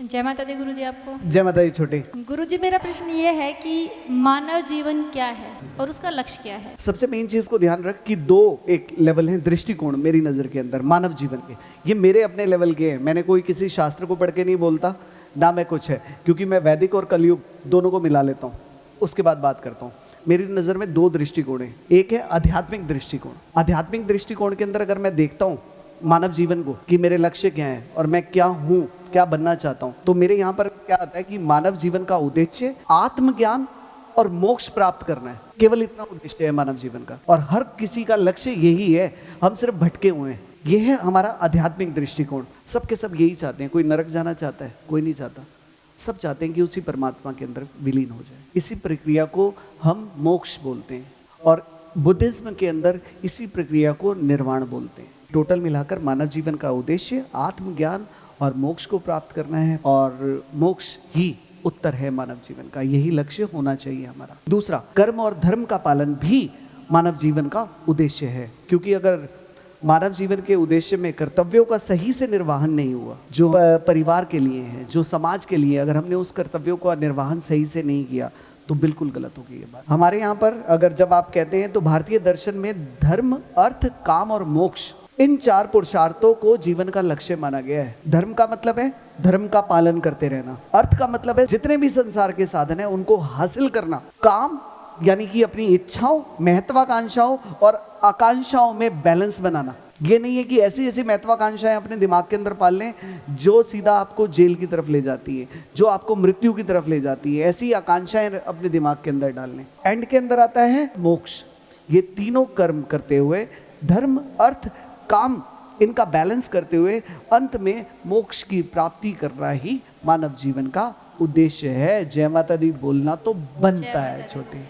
जय माता दी गुरुजी आपको। जय माता दी छोटे। गुरुजी मेरा प्रश्न ये है कि मानव जीवन क्या है और उसका लक्ष्य क्या है? सबसे मेन चीज को ध्यान रख कि दो एक लेवल हैं दृष्टिकोण मेरी नजर के अंदर मानव जीवन के। ये मेरे अपने लेवल के हैं, मैंने कोई किसी शास्त्र को पढ़ के नहीं बोलता ना मैं कुछ है, क्योंकि मैं वैदिक और कलयुग दोनों को मिला लेता हूँ, उसके बाद बात करता हूँ। मेरी नज़र में दो दृष्टिकोण हैं। एक है आध्यात्मिक दृष्टिकोण। आध्यात्मिक दृष्टिकोण के अंदर अगर मैं देखता हूँ मानव जीवन को कि मेरे लक्ष्य क्या हैं और मैं क्या हूँ, क्या बनना चाहता हूँ, तो मेरे यहाँ पर क्या आता है कि मानव जीवन का उद्देश्य आत्मज्ञान और मोक्ष प्राप्त करना है। केवल इतना उद्देश्य है मानव जीवन का, और हर किसी का लक्ष्य यही है। हम सिर्फ भटके हुए हैं। यह है हमारा आध्यात्मिक दृष्टिकोण। सबके सब यही चाहते हैं। कोई नरक जाना चाहता है? कोई नहीं चाहता। सब चाहते हैं कि उसी परमात्मा के अंदर विलीन हो जाए। इसी प्रक्रिया को हम मोक्ष बोलते हैं, और बुद्धिज्म के अंदर इसी प्रक्रिया को निर्वाण बोलते हैं। टोटल मिलाकर मानव जीवन का उद्देश्य आत्मज्ञान और मोक्ष को प्राप्त करना है, और मोक्ष ही उत्तर है मानव जीवन का। यही लक्ष्य होना चाहिए हमारा। दूसरा, कर्म और धर्म का पालन भी मानव जीवन का उद्देश्य है, क्योंकि अगर मानव जीवन के उद्देश्य में कर्तव्यों का सही से निर्वहन नहीं हुआ, जो परिवार के लिए है, जो समाज के लिए, अगर हमने उस कर्तव्यों का निर्वहन सही से नहीं किया तो बिल्कुल गलत होगी ये बात। हमारे यहाँ पर अगर जब आप कहते हैं तो भारतीय दर्शन में धर्म, अर्थ, काम और मोक्ष, इन चार पुरुषार्थों को जीवन का लक्ष्य माना गया है। धर्म का मतलब है धर्म का पालन करते रहना। अर्थ का मतलब है जितने भी संसार के साधन है उनको हासिल करना। काम यानी कि अपनी इच्छाओं, महत्वाकांक्षाओं और आकांक्षाओं में बैलेंस बनाना। ये नहीं है कि ऐसी ऐसी महत्वाकांक्षाएं अपने दिमाग के अंदर पाल लें जो सीधा आपको जेल की तरफ ले जाती है, जो आपको मृत्यु की तरफ ले जाती है। ऐसी आकांक्षाएं अपने दिमाग के अंदर डाल लें। एंड के अंदर आता है मोक्ष। ये तीनों कर्म करते हुए, धर्म, अर्थ, काम, इनका बैलेंस करते हुए अंत में मोक्ष की प्राप्ति करना ही मानव जीवन का उद्देश्य है। जय माता दी बोलना तो बनता है छोटे।